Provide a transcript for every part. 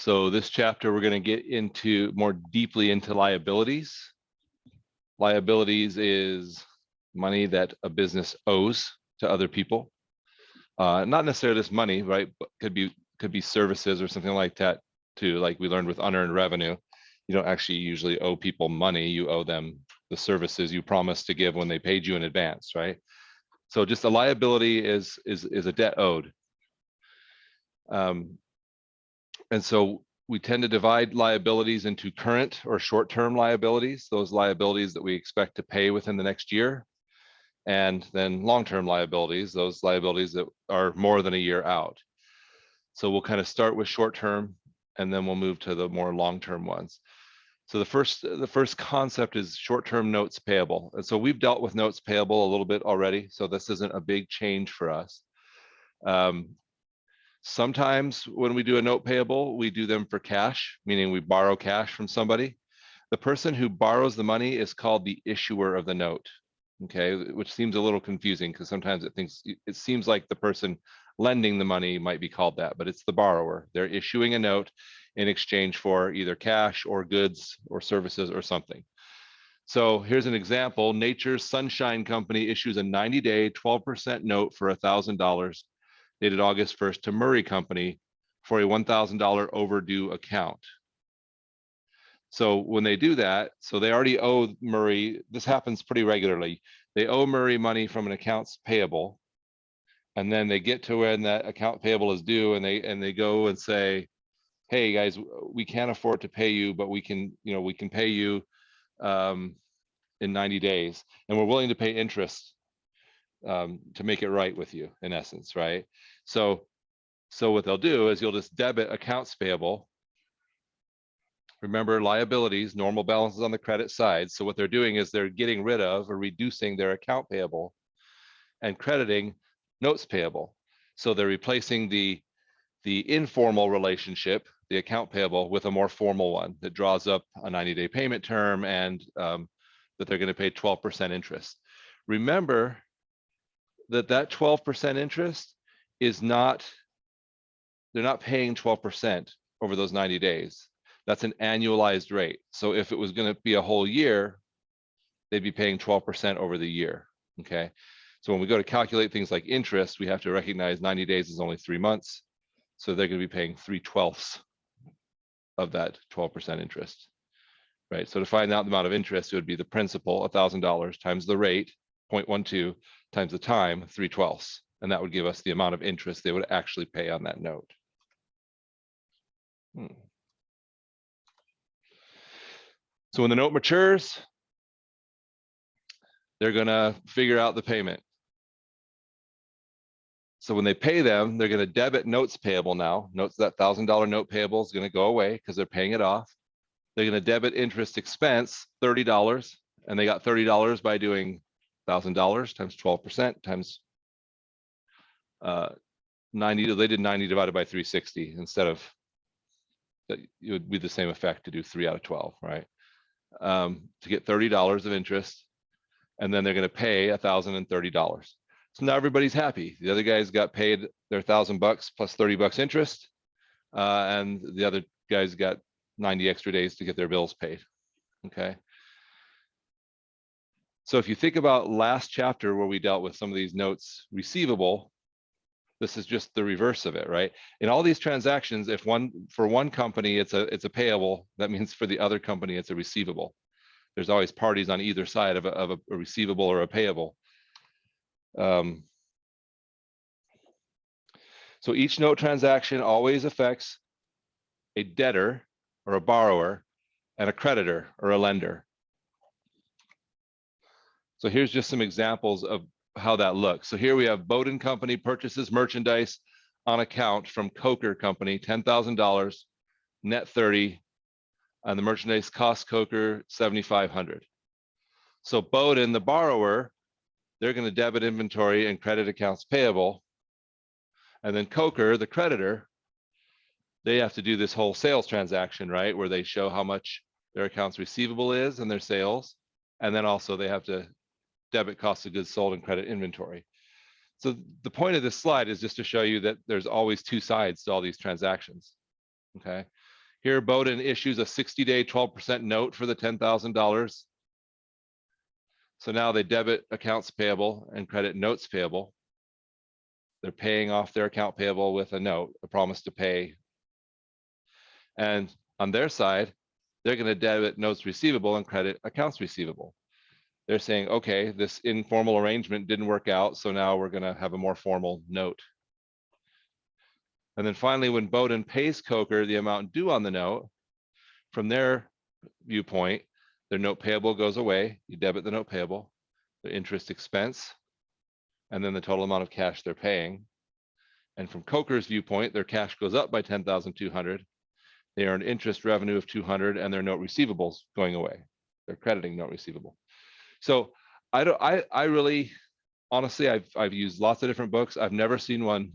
So this chapter, we're going to get into more deeply into liabilities. Liabilities is money that a business owes to other people. Not necessarily this money, right? But could be services or something like that too. Like we learned with unearned revenue, you don't actually usually owe people money. You owe them the services you promised to give when they paid you in advance, right? So just a liability is a debt owed. And so we tend to divide liabilities into current or short-term liabilities, those liabilities that we expect to pay within the next year, and then long-term liabilities, those liabilities that are more than a year out. So we'll kind of start with short-term, and then we'll move to the more long-term ones. So the first concept is short-term notes payable. And so we've dealt with notes payable a little bit already, so this isn't a big change for us. Sometimes when we do a note payable, we do them for cash, meaning we borrow cash from somebody. The person who borrows the money is called the issuer of the note, okay, which seems a little confusing because sometimes it seems like the person lending the money might be called that, but it's the borrower. They're issuing a note in exchange for either cash or goods or services or something. So here's an example. Nature's Sunshine Company issues a 90-day 12% note for $1,000 dated August 1st to Murray Company for a $1,000 overdue account. So when they do that, so they already owe Murray, this happens pretty regularly. They owe Murray money from an accounts payable, and then they get to when that account payable is due, and they go and say, hey guys, we can't afford to pay you, but we can pay you in 90 days, and we're willing to pay interest to make it right with you, in essence, right? So what they'll do is you'll just debit accounts payable. Remember, liabilities, normal balances on the credit side. So what they're doing is they're getting rid of or reducing their account payable and crediting notes payable. So they're replacing the informal relationship, the account payable, with a more formal one that draws up a 90-day payment term and that they're going to pay 12% interest. Remember that 12% interest is not, they're not paying 12% over those 90 days. That's an annualized rate. So if it was going to be a whole year, they'd be paying 12% over the year, okay? So when we go to calculate things like interest, we have to recognize 90 days is only 3 months. So they're going to be paying 3/12 of that 12% interest, right? So to find out the amount of interest, it would be the principal, $1,000, times the rate, 0.12, times the time, 3/12. And that would give us the amount of interest they would actually pay on that note. So when the note matures, they're going to figure out the payment. So when they pay them, they're going to debit notes payable now. Notes that $1,000 note payable is going to go away because they're paying it off. They're going to debit interest expense, $30, and they got $30 by doing $1,000 times 12% times 90. They did 90 divided by 360 instead of that. It would be the same effect to do 3 out of 12, right? To get $30 of interest, and then they're going to pay $1,030. So now everybody's happy. The other guys got paid their $1,000 plus $30 interest, and the other guys got 90 extra days to get their bills paid. Okay. So if you think about last chapter where we dealt with some of these notes receivable, this is just the reverse of it, right? In all these transactions, if for one company it's a payable, that means for the other company it's a receivable. There's always parties on either side of a receivable or a payable. So each note transaction always affects a debtor or a borrower and a creditor or a lender. So here's just some examples of how that looks. So here we have Bowden Company purchases merchandise on account from Coker Company, $10,000, net 30, and the merchandise cost Coker $7,500. So Bowden, the borrower, they're going to debit inventory and credit accounts payable. And then Coker, the creditor, they have to do this whole sales transaction, right? Where they show how much their accounts receivable is and their sales. And then also they have to debit cost of goods sold and credit inventory. So the point of this slide is just to show you that there's always two sides to all these transactions, okay? Here, Bowdoin issues a 60-day 12% note for the $10,000. So now they debit accounts payable and credit notes payable. They're paying off their account payable with a note, a promise to pay. And on their side, they're going to debit notes receivable and credit accounts receivable. They're saying, okay, this informal arrangement didn't work out, so now we're going to have a more formal note. And then finally, when Bowdoin pays Coker the amount due on the note, from their viewpoint, their note payable goes away. You debit the note payable, the interest expense, and then the total amount of cash they're paying. And from Coker's viewpoint, their cash goes up by $10,200. They earn interest revenue of $200, and their note receivables going away. They're crediting note receivable. So I really, honestly, I've used lots of different books. I've never seen one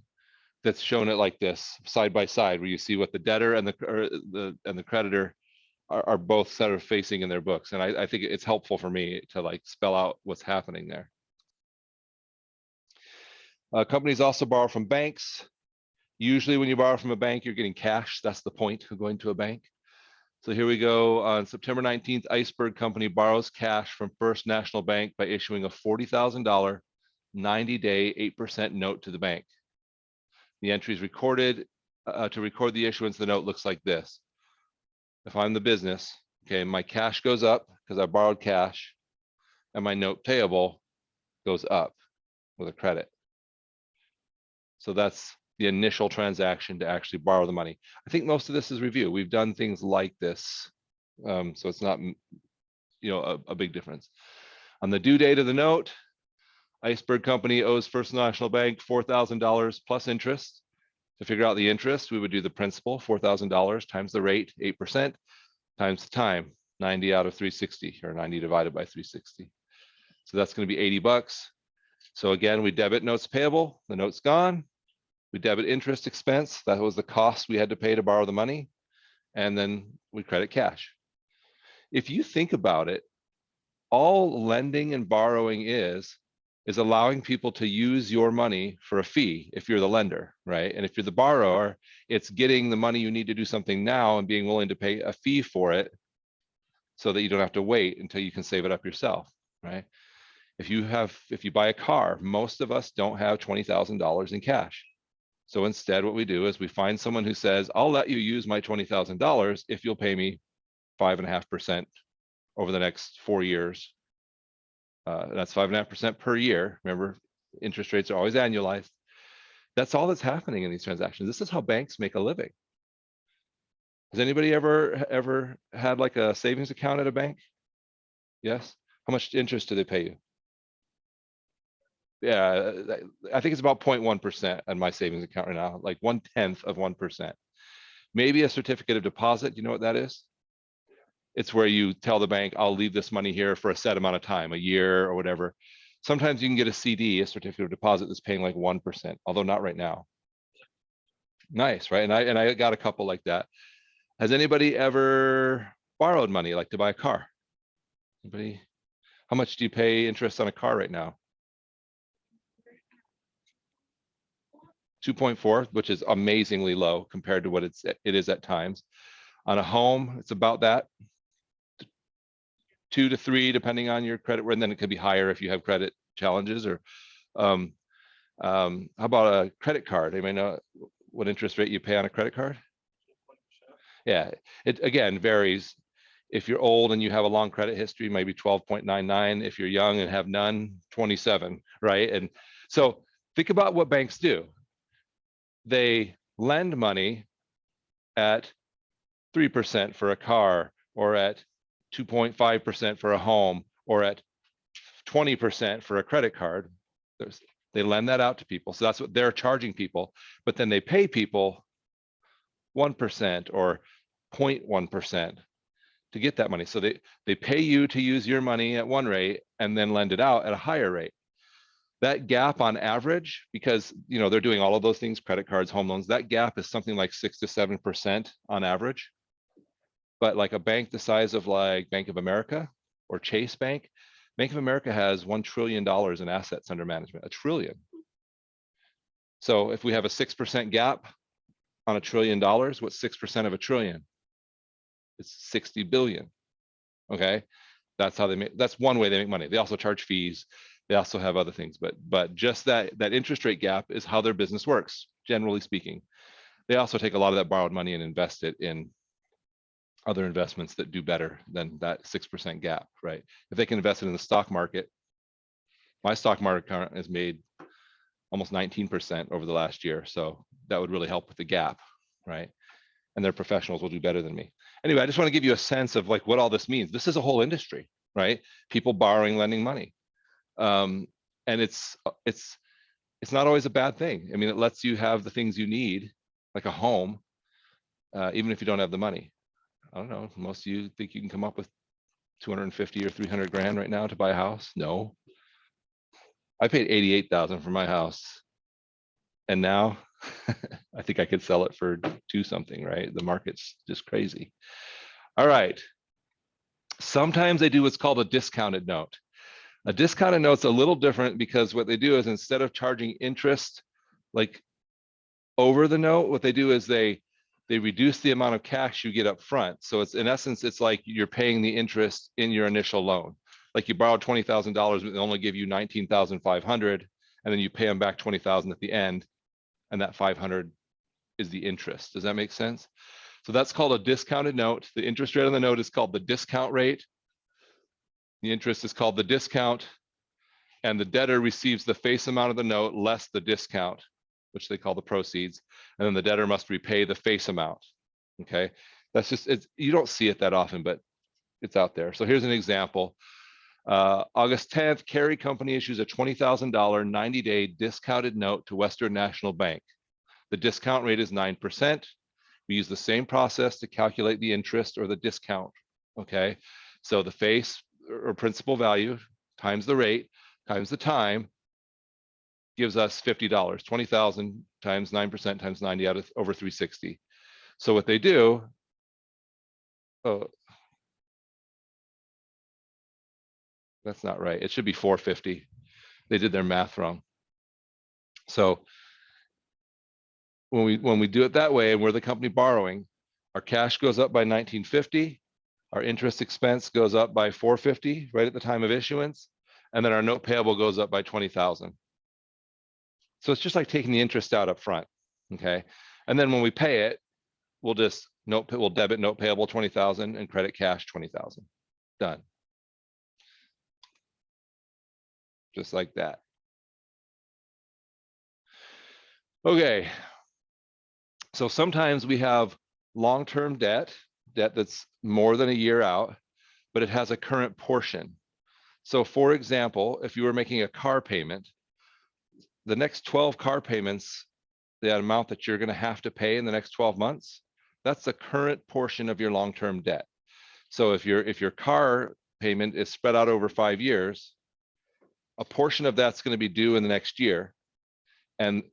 that's shown it like this, side by side, where you see what the debtor and the creditor are both sort of facing in their books. And I think it's helpful for me to like spell out what's happening there. Companies also borrow from banks. Usually when you borrow from a bank, you're getting cash. That's the point of going to a bank. So here we go. On September 19th, Iceberg Company borrows cash from First National Bank by issuing a $40,000 90-day 8% note to the bank. The entry is recorded. To record the issuance, the note looks like this. If I'm the business, okay, my cash goes up because I borrowed cash, and my note payable goes up with a credit. So that's the initial transaction to actually borrow the money. I think most of this is review. We've done things like this, so it's not, a big difference. On the due date of the note, Iceberg Company owes First National Bank $4,000 plus interest. To figure out the interest, we would do the principal, $4,000 times the rate, 8%, times the time, 90 out of 360, or 90 divided by 360. So that's going to be 80 bucks. So again, we debit notes payable, the note's gone. We debit interest expense, that was the cost we had to pay to borrow the money. And then we credit cash. If you think about it, all lending and borrowing is allowing people to use your money for a fee if you're the lender, right? And if you're the borrower, it's getting the money you need to do something now and being willing to pay a fee for it so that you don't have to wait until you can save it up yourself, right? If you buy a car, most of us don't have $20,000 in cash. So instead, what we do is we find someone who says, I'll let you use my $20,000 if you'll pay me 5.5% over the next 4 years. That's 5.5% per year. Remember, interest rates are always annualized. That's all that's happening in these transactions. This is how banks make a living. Has anybody ever had like a savings account at a bank? Yes. How much interest do they pay you? Yeah, I think it's about 0.1% on my savings account right now, like 1/10 of 1%. Maybe a certificate of deposit. You know what that is? It's where you tell the bank, I'll leave this money here for a set amount of time, a year or whatever. Sometimes you can get a CD, a certificate of deposit, that's paying like 1%, although not right now. Nice, right? And I got a couple like that. Has anybody ever borrowed money, like to buy a car? Anybody? How much do you pay interest on a car right now? 2.4, which is amazingly low compared to what it is at times. On a home, it's about that, 2 to 3, depending on your credit, and then it could be higher if you have credit challenges. Or how about a credit card? Anybody know what interest rate you pay on a credit card? Yeah, it again varies. If you're old and you have a long credit history, maybe 12.99. If you're young and have none, 27, right? And so think about what banks do. They lend money at 3% for a car, or at 2.5% for a home, or at 20% for a credit card. They lend that out to people. So that's what they're charging people. But then they pay people 1% or 0.1% to get that money. So they pay you to use your money at one rate and then lend it out at a higher rate. That gap on average, because they're doing all of those things, credit cards, home loans, that gap is something like 6 to 7% on average. But like a bank the size of like Bank of America or Chase Bank, Bank of America has $1 trillion in assets under management, $1 trillion. So if we have a 6% gap on $1 trillion, what's 6% of $1 trillion? It's 60 billion. Okay, that's how they make. That's one way they make money. They also charge fees. They also have other things, but just that interest rate gap is how their business works, generally speaking. They also take a lot of that borrowed money and invest it in other investments that do better than that 6% gap, right? If they can invest it in the stock market, my stock market current has made almost 19% over the last year. So that would really help with the gap, right? And their professionals will do better than me. Anyway, I just want to give you a sense of like what all this means. This is a whole industry, right? People borrowing, lending money. And it's not always a bad thing. I mean, it lets you have the things you need, like a home, even if you don't have the money. I don't know. Most of you think you can come up with 250 or 300 grand right now to buy a house? No. I paid 88,000 for my house, and now I think I could sell it for 2 something, right? The market's just crazy. All right. Sometimes they do what's called a discounted note. A discounted note's a little different because what they do is instead of charging interest like over the note, what they do is they reduce the amount of cash you get up front. So it's in essence, it's like you're paying the interest in your initial loan. Like you borrowed $20,000, but they only give you 19,500, and then you pay them back 20,000 at the end, and that 500 is the interest. Does that make sense? So that's called a discounted note. The interest rate on the note is called the discount rate. The interest is called the discount, and the debtor receives the face amount of the note less the discount, which they call the proceeds, and then the debtor must repay the face amount. Okay, that's just, you don't see it that often, but it's out there. So here's an example. August 10th, Carey Company issues a $20,000 90-day discounted note to Western National Bank. The discount rate is 9%. We use the same process to calculate the interest or the discount. Okay, so the face or principal value times the rate times the time gives us $50. 20,000 times 9% times 90 out of over 360. So what they do, that's not right. It should be 450. They did their math wrong. So when we do it that way and we're the company borrowing, our cash goes up by 1950, our interest expense goes up by 450 right at the time of issuance, and then our note payable goes up by 20,000. So it's just like taking the interest out up front, okay? And then when we pay it, we'll debit note payable 20,000 and credit cash 20,000. Done. Just like that. Okay. So sometimes we have long-term debt that's more than a year out, but it has a current portion. So for example, if you were making a car payment, the next 12 car payments, the amount that you're going to have to pay in the next 12 months, that's the current portion of your long-term debt. So if your car payment is spread out over 5 years, a portion of that's going to be due in the next year, and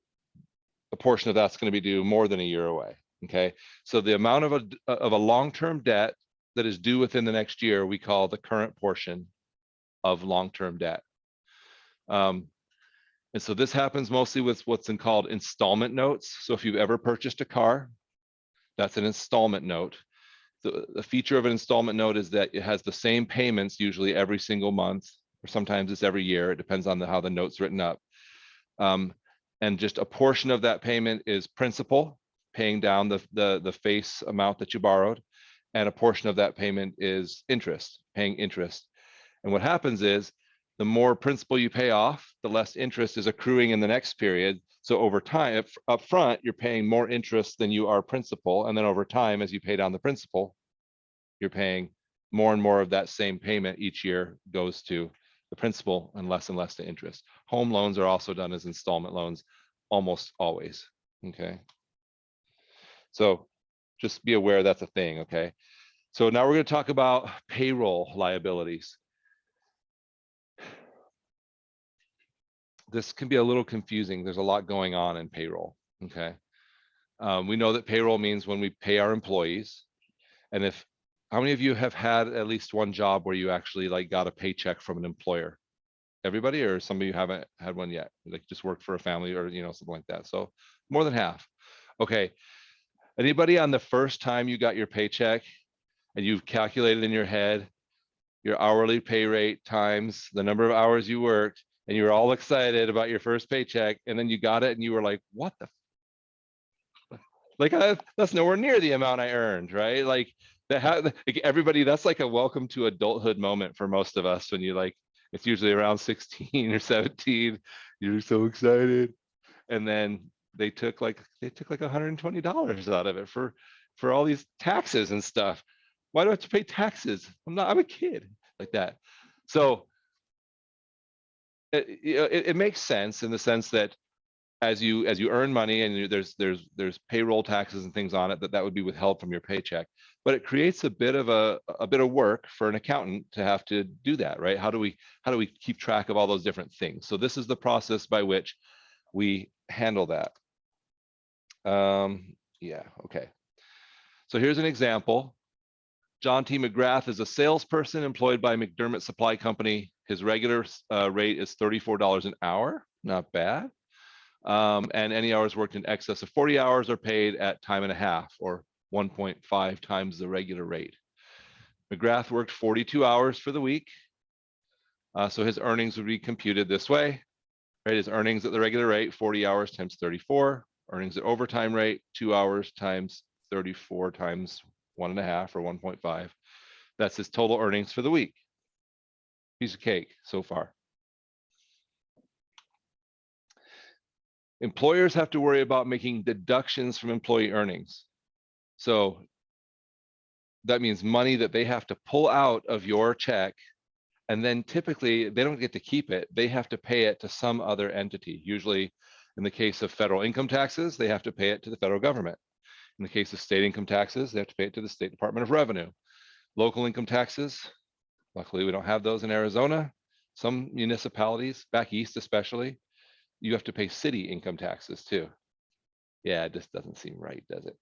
a portion of that's going to be due more than a year away. Okay, so the amount of a long-term debt that is due within the next year, we call the current portion of long-term debt. And so this happens mostly with what's called installment notes. So if you've ever purchased a car, that's an installment note. The feature of an installment note is that it has the same payments usually every single month, or sometimes it's every year. It depends on how the note's written up. And just a portion of that payment is principal, paying down the face amount that you borrowed, and a portion of that payment is interest, paying interest. And what happens is the more principal you pay off, the less interest is accruing in the next period. So over time, up front, you're paying more interest than you are principal. And then over time, as you pay down the principal, you're paying more and more of that same payment each year goes to the principal and less to interest. Home loans are also done as installment loans almost always, okay? So just be aware that's a thing, okay? So now we're going to talk about payroll liabilities. This can be a little confusing. There's a lot going on in payroll, okay? We know that payroll means when we pay our employees. And how many of you have had at least one job where you actually like got a paycheck from an employer? Everybody, or some of you haven't had one yet? Like just worked for a family or, something like that. So more than half. Okay. Anybody on the first time you got your paycheck and you've calculated in your head your hourly pay rate times the number of hours you worked, and you were all excited about your first paycheck, and then you got it and you were like, what the, like, that's nowhere near the amount I earned, right? Like like everybody, that's like a welcome to adulthood moment for most of us when you like, it's usually around 16 or 17, you're so excited. And then they took like $120 out of it for all these taxes and stuff. Why do I have to pay taxes? I'm a kid, like that. So it makes sense in the sense that as you earn money and there's payroll taxes and things on it that would be withheld from your paycheck, but it creates a bit of work for an accountant to have to do that, right? How do we keep track of all those different things? So this is the process by which we handle that. Yeah, okay. So here's an example. John T. McGrath is a salesperson employed by McDermott Supply Company. His regular rate is $34 an hour, not bad. And any hours worked in excess of 40 hours are paid at time and a half, or 1.5 times the regular rate. McGrath worked 42 hours for the week. So his earnings would be computed this way, right? His earnings at the regular rate, 40 hours times 34. Earnings at overtime rate, 2 hours times 34 times 1.5 or 1.5. That's his total earnings for the week. Piece of cake so far. Employers have to worry about making deductions from employee earnings. So that means money that they have to pull out of your check, and then typically they don't get to keep it. They have to pay it to some other entity. Usually in the case of federal income taxes, they have to pay it to the federal government. In the case of state income taxes, they have to pay it to the State Department of Revenue. Local income taxes, luckily we don't have those in Arizona. Some municipalities, back east especially, you have to pay city income taxes too. Yeah, it just doesn't seem right, does it?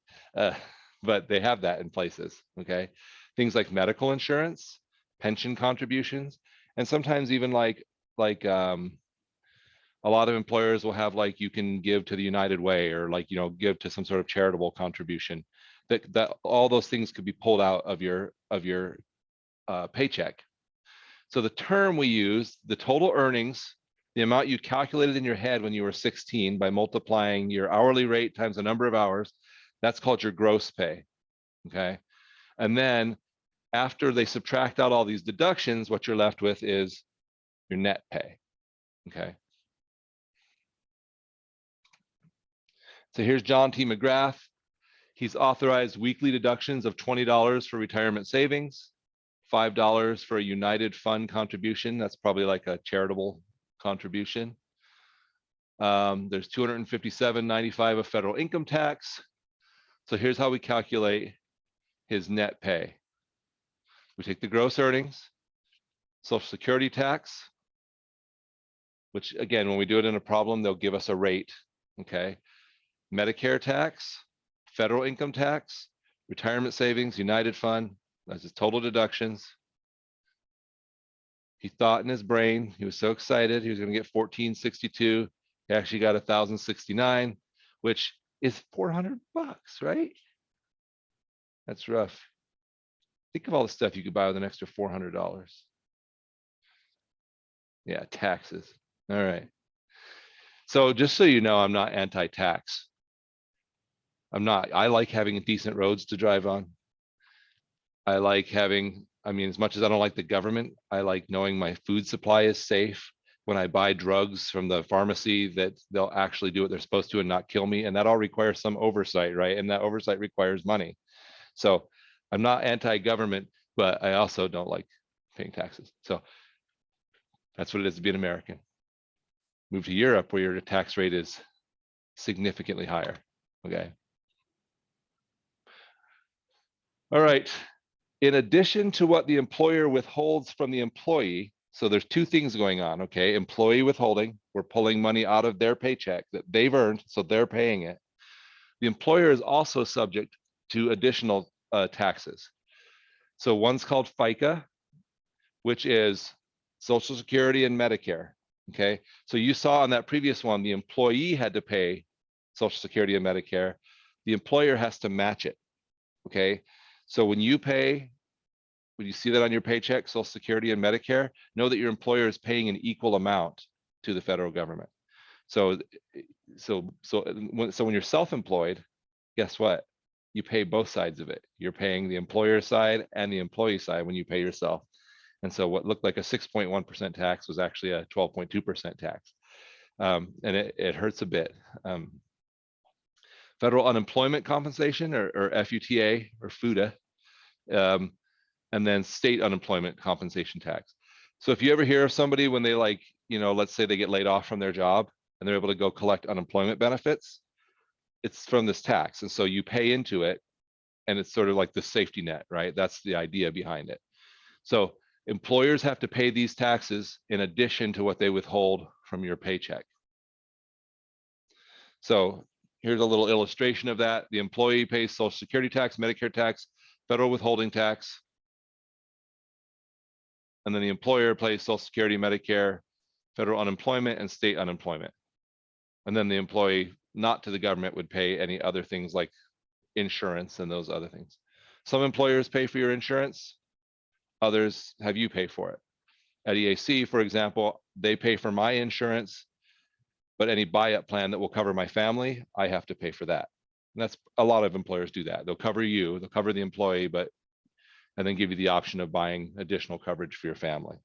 But they have that in places, okay? Things like medical insurance, pension contributions, and sometimes even like a lot of employers will have like, you can give to the United Way, or like, give to some sort of charitable contribution. That all those things could be pulled out of your paycheck. So the term we use, the total earnings, the amount you calculated in your head when you were 16 by multiplying your hourly rate times the number of hours, that's called your gross pay, okay? And then after they subtract out all these deductions, what you're left with is your net pay, okay? So here's John T. McGrath. He's authorized weekly deductions of $20 for retirement savings, $5 for a United Fund contribution. That's probably like a charitable contribution. There's $257.95 of federal income tax. So here's how we calculate his net pay. We take the gross earnings, Social Security tax, which again, when we do it in a problem, they'll give us a rate, okay? Medicare tax, federal income tax, retirement savings, United Fund, that's his total deductions. He thought in his brain, he was so excited, he was going to get $1,462. He actually got $1,069, which is $400, right? That's rough. Think of all the stuff you could buy with an extra $400. Yeah, taxes. All right. So just so you know, I'm not anti-tax. I'm not. I like having decent roads to drive on. I like having, I mean, as much as I don't like the government, I like knowing my food supply is safe. When I buy drugs from the pharmacy, that they'll actually do what they're supposed to and not kill me. And that all requires some oversight, right? And that oversight requires money. So I'm not anti-government, but I also don't like paying taxes. So that's what it is to be an American. Move to Europe where your tax rate is significantly higher, okay? All right. In addition to what the employer withholds from the employee, so there's two things going on, okay? Employee withholding, we're pulling money out of their paycheck that they've earned, so they're paying it. The employer is also subject to additional taxes. So one's called FICA, which is Social Security and Medicare, okay? So you saw on that previous one, the employee had to pay Social Security and Medicare. The employer has to match it, okay? So when you pay when you see that on your paycheck, Social Security and Medicare, know that your employer is paying an equal amount to the federal government. So when you're self-employed, guess what? You pay both sides of it. You're paying the employer side and the employee side when you pay yourself. And so what looked like a 6.1% tax was actually a 12.2% tax. And it hurts a bit. Federal unemployment compensation, or FUTA or FUTA, and then state unemployment compensation tax. So if you ever hear of somebody when they, like, let's say they get laid off from their job and they're able to go collect unemployment benefits, it's from this tax. And so you pay into it, and it's sort of like the safety net, right? That's the idea behind it. So employers have to pay these taxes in addition to what they withhold from your paycheck. So here's a little illustration of that. The employee pays Social Security tax, Medicare tax, federal withholding tax, and then the employer pays Social Security, Medicare, federal unemployment, and state unemployment. And then the employee, not to the government, would pay any other things like insurance and those other things. Some employers pay for your insurance, others have you pay for it. At EAC, for example, they pay for my insurance, but any buy-up plan that will cover my family, I have to pay for that. And that's, a lot of employers do that. They'll cover you, they'll cover the employee, and then give you the option of buying additional coverage for your family.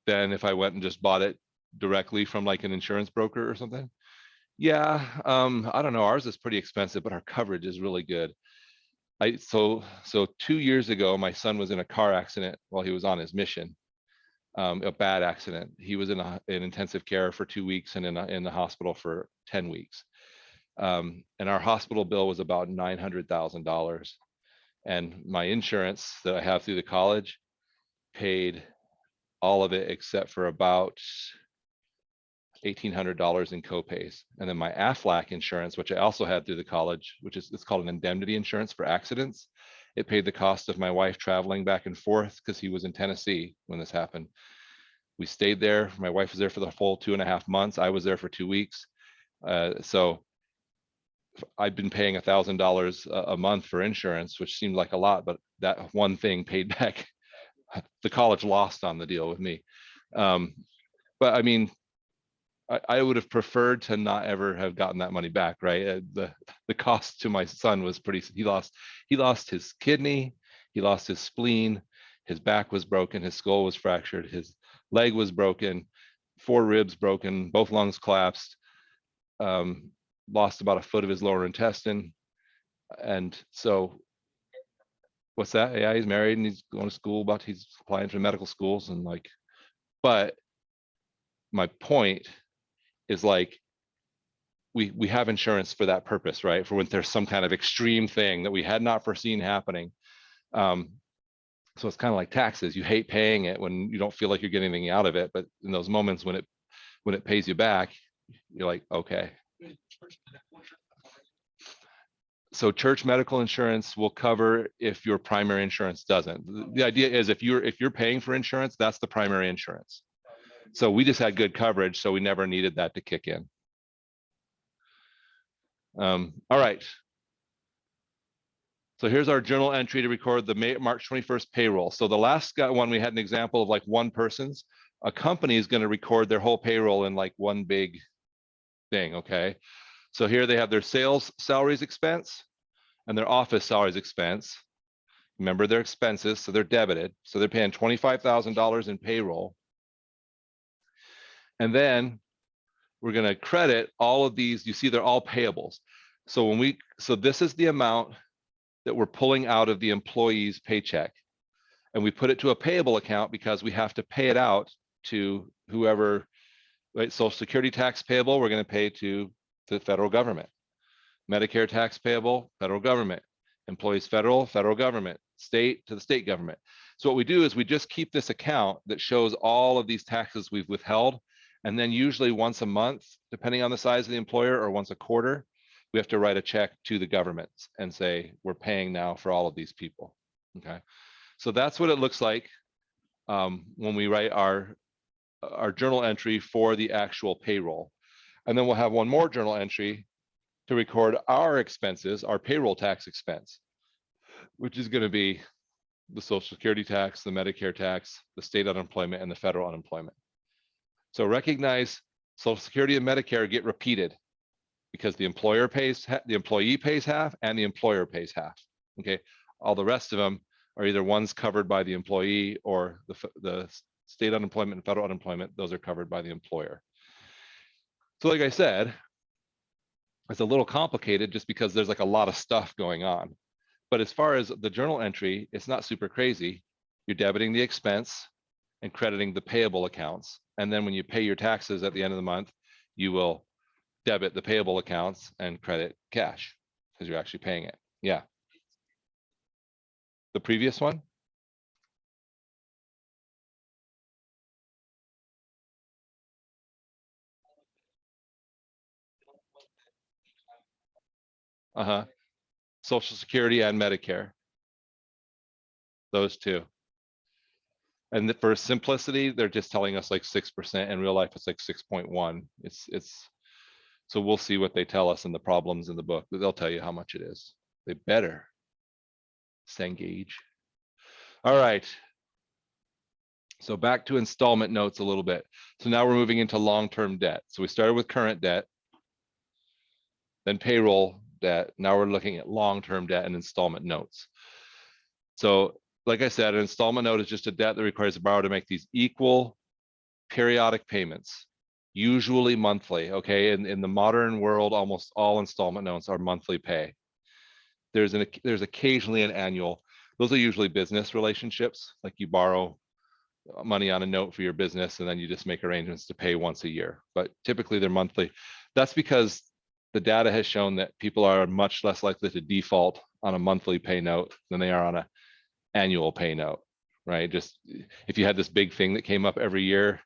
Then if I went and just bought it directly from like an insurance broker or something, yeah, I don't know, ours is pretty expensive, but our coverage is really good. So 2 years ago, my son was in a car accident while he was on his mission. A bad accident. He was in intensive care for 2 weeks and in the hospital for 10 weeks. And our hospital bill was about $900,000. And my insurance that I have through the college paid all of it except for about $1,800 in copays. And then my AFLAC insurance, which I also had through the college, it's called an indemnity insurance for accidents. It paid the cost of my wife traveling back and forth because he was in Tennessee when this happened. We stayed there. My wife was there for the full 2.5 months. I was there for 2 weeks. So I've been paying $1,000 a month for insurance, which seemed like a lot, but that one thing paid back. The college lost on the deal with me. But I mean, I would have preferred to not ever have gotten that money back, right? The cost to my son was pretty. He lost his kidney, he lost his spleen, his back was broken, his skull was fractured, his leg was broken, 4 ribs broken, both lungs collapsed, lost about 1 foot of his lower intestine. And so, what's that? Yeah, he's married and he's going to school, but he's applying for medical schools and like, but my point is like, we have insurance for that purpose, right? For when there's some kind of extreme thing that we had not foreseen happening. So it's kind of like taxes. You hate paying it when you don't feel like you're getting anything out of it, but in those moments when it pays you back, you're like, okay. So church medical insurance will cover if your primary insurance doesn't. The idea is if you're paying for insurance, that's the primary insurance. So we just had good coverage, so we never needed that to kick in. All right. So here's our journal entry to record the March 21st payroll. So the last one, we had an example of like one person's. A company is going to record their whole payroll in like one big thing, okay? So here they have their sales salaries expense and their office salaries expense. Remember their expenses, so they're debited. So they're paying $25,000 in payroll. And then we're going to credit all of these. You see, they're all payables. So this is the amount that we're pulling out of the employee's paycheck. And we put it to a payable account because we have to pay it out to whoever, right? Social Security tax payable, we're going to pay to the federal government. Medicare tax payable, federal government. Employees federal government. State to the state government. So what we do is we just keep this account that shows all of these taxes we've withheld. And then usually once a month, depending on the size of the employer, or once a quarter, we have to write a check to the government and say, we're paying now for all of these people, okay? So that's what it looks like when we write our journal entry for the actual payroll. And then we'll have one more journal entry to record our expenses, our payroll tax expense, which is going to be the Social Security tax, the Medicare tax, the state unemployment, and the federal unemployment. So recognize Social Security and Medicare get repeated because the employer pays, the employee pays half, and the employer pays half. Okay, all the rest of them are either ones covered by the employee or the state unemployment and federal unemployment. Those are covered by the employer. So like I said, it's a little complicated just because there's like a lot of stuff going on. But as far as the journal entry, it's not super crazy. You're debiting the expense and crediting the payable accounts. And then when you pay your taxes at the end of the month, you will debit the payable accounts and credit cash because you're actually paying it. Yeah. The previous one? Uh-huh. Social Security and Medicare. Those two. And for simplicity, they're just telling us like 6%. In real life, it's like 6.1. It's so we'll see what they tell us in the problems in the book, but they'll tell you how much it is. They better. Cengage. All right. So back to installment notes a little bit. So now we're moving into long-term debt. So we started with current debt, then payroll debt. Now we're looking at long-term debt and installment notes. So like I said, an installment note is just a debt that requires the borrower to make these equal periodic payments, usually monthly. Okay, in the modern world, almost all installment notes are monthly pay. There's occasionally an annual. Those are usually business relationships, like you borrow money on a note for your business and then you just make arrangements to pay once a year. But typically they're monthly. That's because the data has shown that people are much less likely to default on a monthly pay note than they are on an annual pay note, right? Just if you had this big thing that came up every year,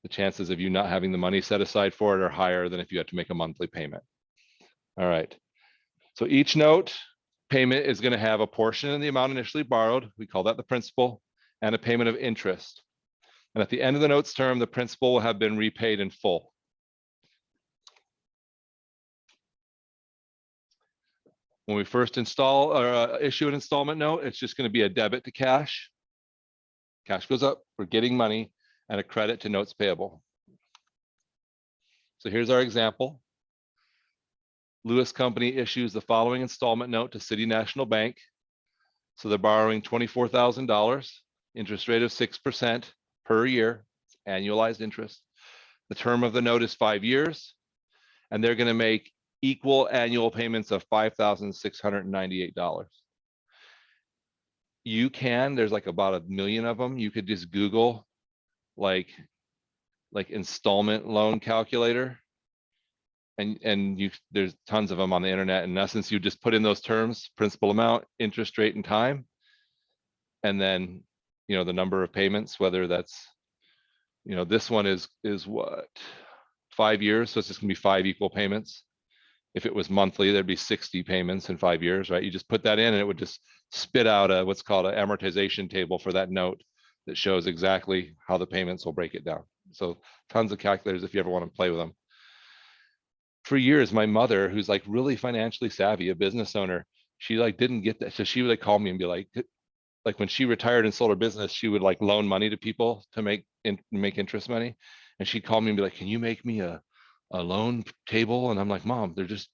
the chances of you not having the money set aside for it are higher than if you had to make a monthly payment. All right. So each note payment is going to have a portion of the amount initially borrowed. We call that the principal, and a payment of interest. And at the end of the note's term, the principal will have been repaid in full. When we first install or issue an installment note, it's just going to be a debit to cash. Cash goes up, we're getting money, and a credit to notes payable. So here's our example. Lewis Company issues the following installment note to City National Bank. So they're borrowing $24,000, interest rate of 6% per year, annualized interest. The term of the note is 5 years, and they're going to make equal annual payments of $5,698. You can, there's like about 1 million of them. You could just Google like installment loan calculator, and there's tons of them on the internet. In essence, you just put in those terms: principal amount, interest rate, and time, and then the number of payments, whether that's this one is what, 5 years, so it's just gonna be 5 equal payments. If it was monthly, there'd be 60 payments in 5 years, right? You just put that in and it would just spit out a what's called an amortization table for that note that shows exactly how the payments will break it down. So tons of calculators if you ever want to play with them. For years, my mother, who's like really financially savvy, a business owner, she like didn't get that. So she would like call me and be like when she retired and sold her business, she would like loan money to people to make interest money. And she'd call me and be like, can you make me a loan table? And I'm like, Mom, they're just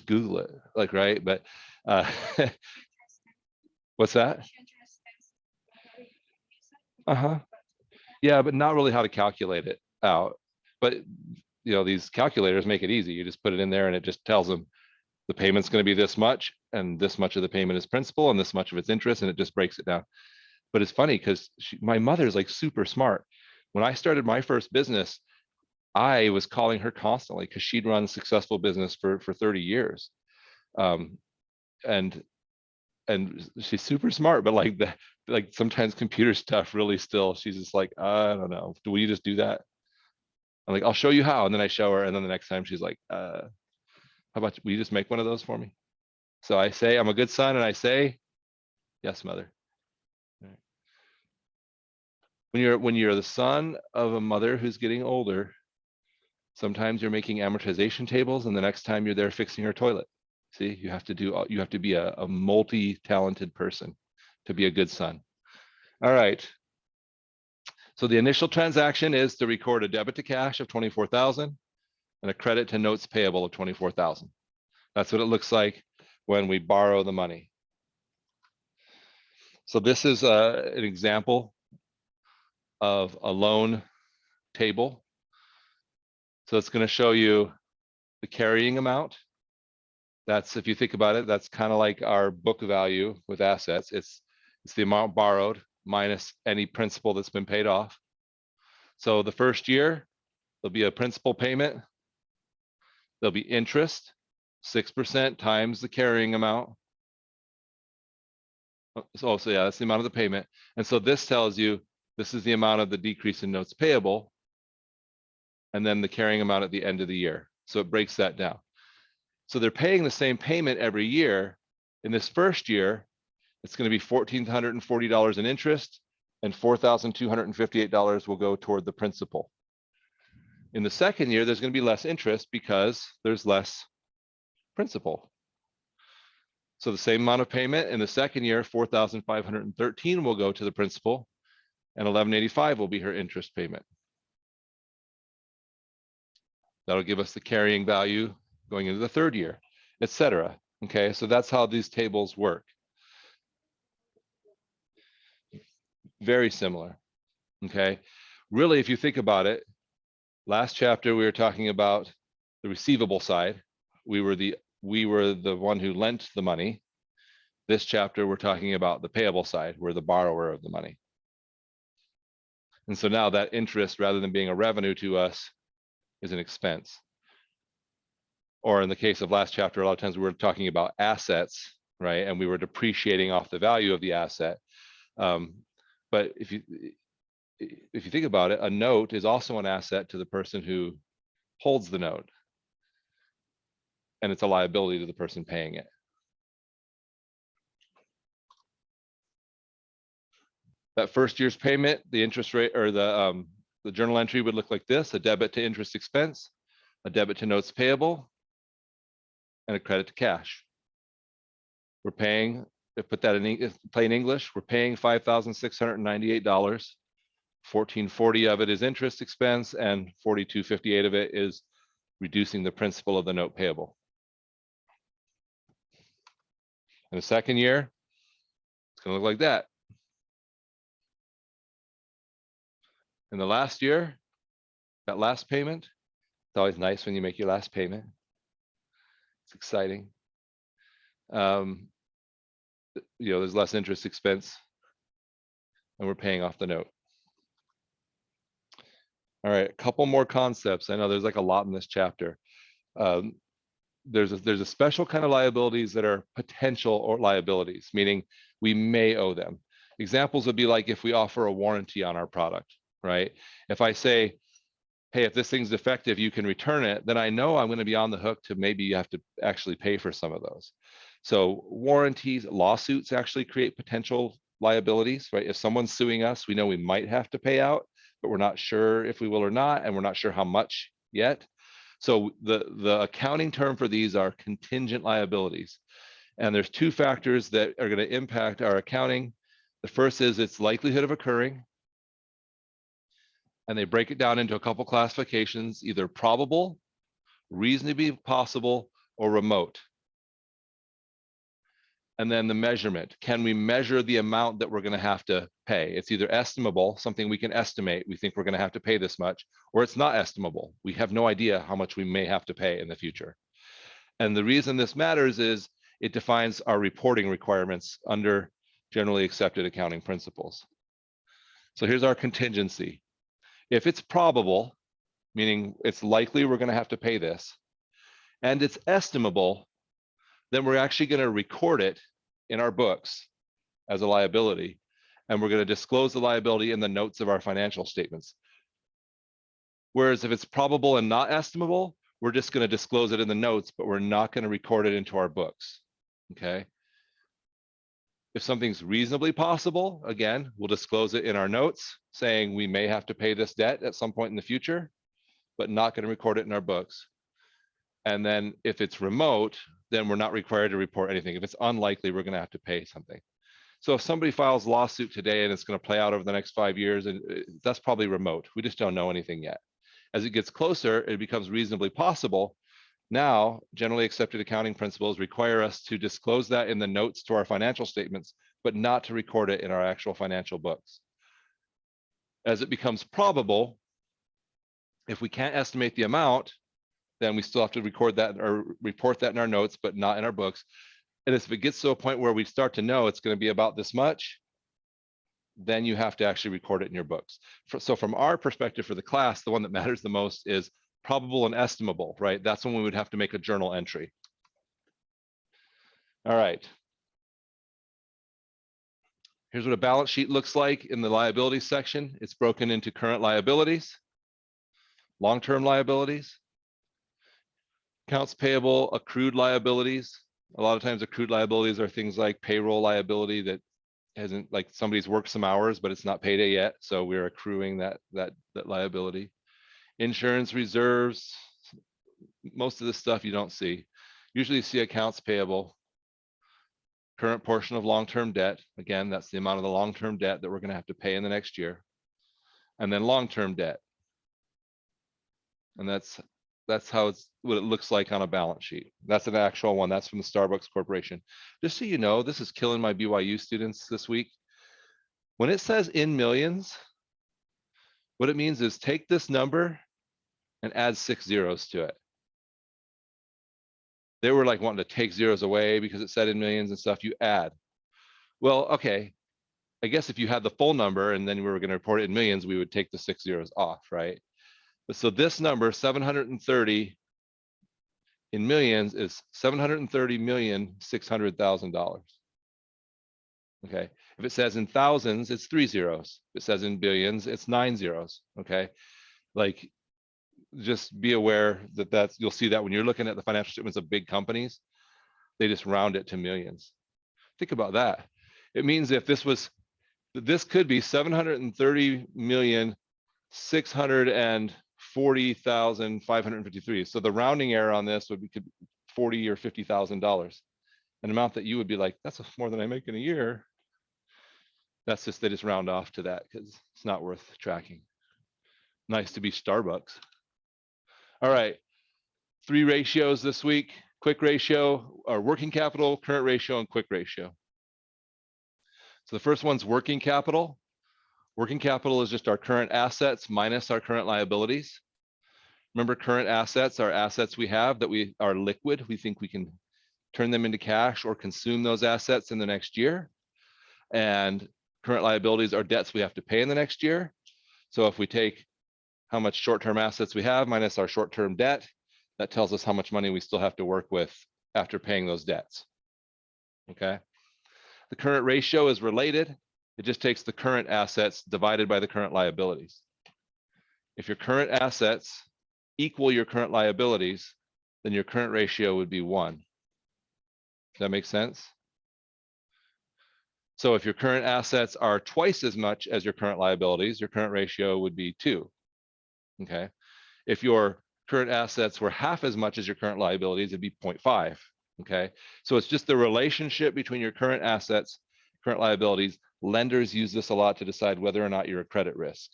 Google it, like, right? But what's that? Uh-huh. Yeah, but not really how to calculate it out. But these calculators make it easy. You just put it in there and it just tells them the payment's going to be this much, and this much of the payment is principal, and this much of it's interest, and it just breaks it down. But it's funny because my mother's like super smart. When I started my first business, I was calling her constantly because she'd run a successful business for 30 years. And she's super smart, but like sometimes computer stuff really still, she's just like, I don't know. Will you just do that? I'm like, I'll show you how. And then I show her. And then the next time she's like, how about, will you just make one of those for me? So I say, I'm a good son. And I say, yes, mother. Right. When you're the son of a mother who's getting older, Sometimes you're making amortization tables, and the next time you're there fixing her toilet. See, you have to be a multi-talented person to be a good son. All right. So the initial transaction is to record a debit to cash of 24,000 and a credit to notes payable of 24,000. That's what it looks like when we borrow the money. So this is an example of a loan table. So it's going to show you the carrying amount. That's, if you think about it, that's kind of like our book value with assets. It's the amount borrowed minus any principal that's been paid off. So the first year, there'll be a principal payment. There'll be interest, 6% times the carrying amount. So yeah, that's the amount of the payment. And so this tells you this is the amount of the decrease in notes payable, and then the carrying amount at the end of the year. So it breaks that down. So they're paying the same payment every year. In this first year, it's going to be $1,440 in interest, and $4,258 will go toward the principal. In the second year, there's going to be less interest because there's less principal. So the same amount of payment in the second year, $4,513 will go to the principal, and $1,185 will be her interest payment. That'll give us the carrying value going into the third year, etc. Okay, so that's how these tables work. Very similar. Okay, really, if you think about it, last chapter we were talking about the receivable side. We were the one who lent the money. This chapter we're talking about the payable side. We're the borrower of the money. And so now that interest, rather than being a revenue to us, is an expense. Or in the case of last chapter, a lot of times we were talking about assets, right? And we were depreciating off the value of the asset. But if you think about it, a note is also an asset to the person who holds the note, and it's a liability to the person paying it. That first year's payment, the interest rate, or the journal entry would look like this: a debit to interest expense, a debit to notes payable, and a credit to cash. We're paying, to put that in plain English, we're paying $5,698. $1,440 of it is interest expense, and $4,258 of it is reducing the principal of the note payable. In the second year, it's going to look like that. In the last year, that last payment, it's always nice when you make your last payment. It's exciting. There's less interest expense, and we're paying off the note. All right, a couple more concepts. I know there's like a lot in this chapter. There's a special kind of liabilities that are potential or liabilities, meaning we may owe them. Examples would be like if we offer a warranty on our product, right? If I say, hey, if this thing's defective, you can return it, then I know I'm going to be on the hook to maybe you have to actually pay for some of those. So warranties, lawsuits actually create potential liabilities, right? If someone's suing us, we know we might have to pay out, but we're not sure if we will or not, and we're not sure how much yet. So the accounting term for these are contingent liabilities. And there's two factors that are going to impact our accounting. The first is its likelihood of occurring. And they break it down into a couple classifications, either probable, reasonably possible, or remote. And then the measurement. Can we measure the amount that we're going to have to pay? It's either estimable, something we can estimate, we think we're going to have to pay this much, or it's not estimable. We have no idea how much we may have to pay in the future. And the reason this matters is it defines our reporting requirements under generally accepted accounting principles. So here's our contingency. If it's probable, meaning it's likely we're going to have to pay this, and it's estimable, then we're actually going to record it in our books as a liability, and we're going to disclose the liability in the notes of our financial statements. Whereas if it's probable and not estimable, we're just going to disclose it in the notes, but we're not going to record it into our books, okay? If something's reasonably possible, again, we'll disclose it in our notes saying we may have to pay this debt at some point in the future, but not going to record it in our books. And then if it's remote, then we're not required to report anything. If it's unlikely, we're going to have to pay something. So if somebody files a lawsuit today and it's going to play out over the next 5 years, and that's probably remote. We just don't know anything yet. As it gets closer, it becomes reasonably possible. Now, generally accepted accounting principles require us to disclose that in the notes to our financial statements, but not to record it in our actual financial books. As it becomes probable, if we can't estimate the amount, then we still have to record that or report that in our notes, but not in our books. And if it gets to a point where we start to know it's going to be about this much, then you have to actually record it in your books. So from our perspective for the class, the one that matters the most is probable and estimable, right? That's when we would have to make a journal entry. All right. Here's what a balance sheet looks like in the liability section. It's broken into current liabilities, long-term liabilities, accounts payable, accrued liabilities. A lot of times accrued liabilities are things like payroll liability that hasn't, like somebody's worked some hours, but it's not payday yet. So we're accruing that liability. Insurance reserves, most of the stuff you don't see. Usually you see accounts payable, current portion of long-term debt. Again, that's the amount of the long-term debt that we're going to have to pay in the next year. And then long-term debt. And that's how what it looks like on a balance sheet. That's an actual one. That's from the Starbucks Corporation. Just so you know, this is killing my BYU students this week. When it says in millions, what it means is take this number and add 6 zeros to it. They were like wanting to take zeros away because it said in millions and stuff. You add. Well, okay. I guess if you had the full number and then we were going to report it in millions, we would take the 6 zeros off, right? But so this number, 730 in millions, is $730,600,000. Okay. If it says in thousands, it's 3 zeros. If it says in billions, it's 9 zeros. Okay. Like, just be aware that you'll see that when you're looking at the financial statements of big companies, they just round it to millions. Think about that. It means if this could be 730,640,553. So the rounding error on this would be $40,000 or $50,000, an amount that you would be like, that's more than I make in a year. That's just, they just round off to that because it's not worth tracking. Nice to be Starbucks. All right, 3 ratios this week: quick ratio, or working capital, current ratio, and quick ratio. So the first one's working capital. Working capital is just our current assets minus our current liabilities. Remember, current assets are assets we have that we are liquid. We think we can turn them into cash or consume those assets in the next year. And current liabilities are debts we have to pay in the next year. So if we take how much short-term assets we have minus our short-term debt, that tells us how much money we still have to work with after paying those debts. Okay. The current ratio is related. It just takes the current assets divided by the current liabilities. If your current assets equal your current liabilities, then your current ratio would be 1. Does that make sense? So if your current assets are twice as much as your current liabilities, your current ratio would be 2. Okay. If your current assets were half as much as your current liabilities, it'd be 0.5. Okay. So it's just the relationship between your current assets, current liabilities. Lenders use this a lot to decide whether or not you're a credit risk.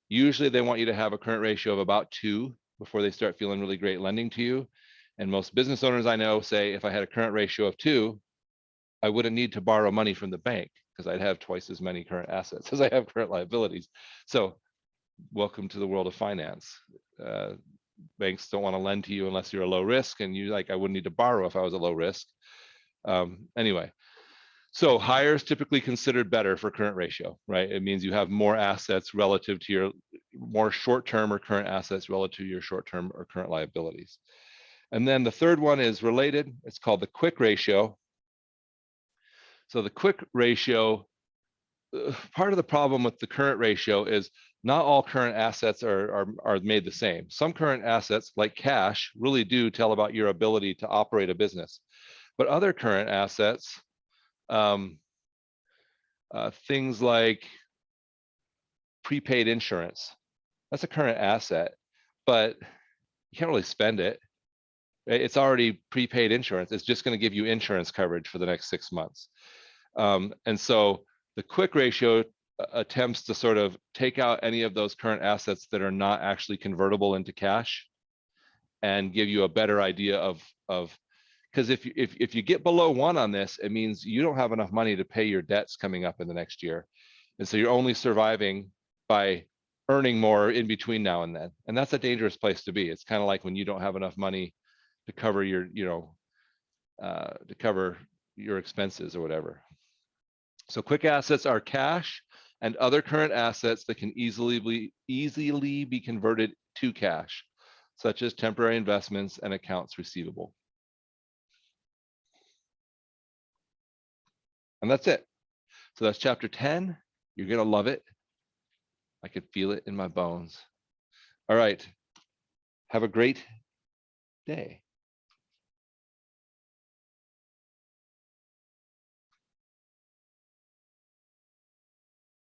Usually they want you to have a current ratio of about 2 before they start feeling really great lending to you. And most business owners I know say, if I had a current ratio of 2, I wouldn't need to borrow money from the bank because I'd have twice as many current assets as I have current liabilities. So welcome to the world of finance. Banks don't want to lend to you unless you're a low risk, and you like, I wouldn't need to borrow if I was a low risk. Anyway, so higher is typically considered better for current ratio, right? It means you have more assets relative to your more short-term or current assets relative to your short-term or current liabilities. And then the third one is related. It's called the quick ratio. So the quick ratio, part of the problem with the current ratio is not all current assets are made the same. Some current assets, like cash, really do tell about your ability to operate a business. But other current assets, things like prepaid insurance, that's a current asset. but you can't really spend it. It's already prepaid insurance. It's just going to give you insurance coverage for the next 6 months. And so the quick ratio attempts to sort of take out any of those current assets that are not actually convertible into cash and give you a better idea of because if you get below 1 on this, it means you don't have enough money to pay your debts coming up in the next year. And so you're only surviving by earning more in between now and then. And that's a dangerous place to be. It's kind of like when you don't have enough money to cover your, to cover your expenses or whatever. So quick assets are cash and other current assets that can easily be converted to cash, such as temporary investments and accounts receivable. And that's it. So that's chapter 10. You're going to love it. I could feel it in my bones. All right. Have a great day.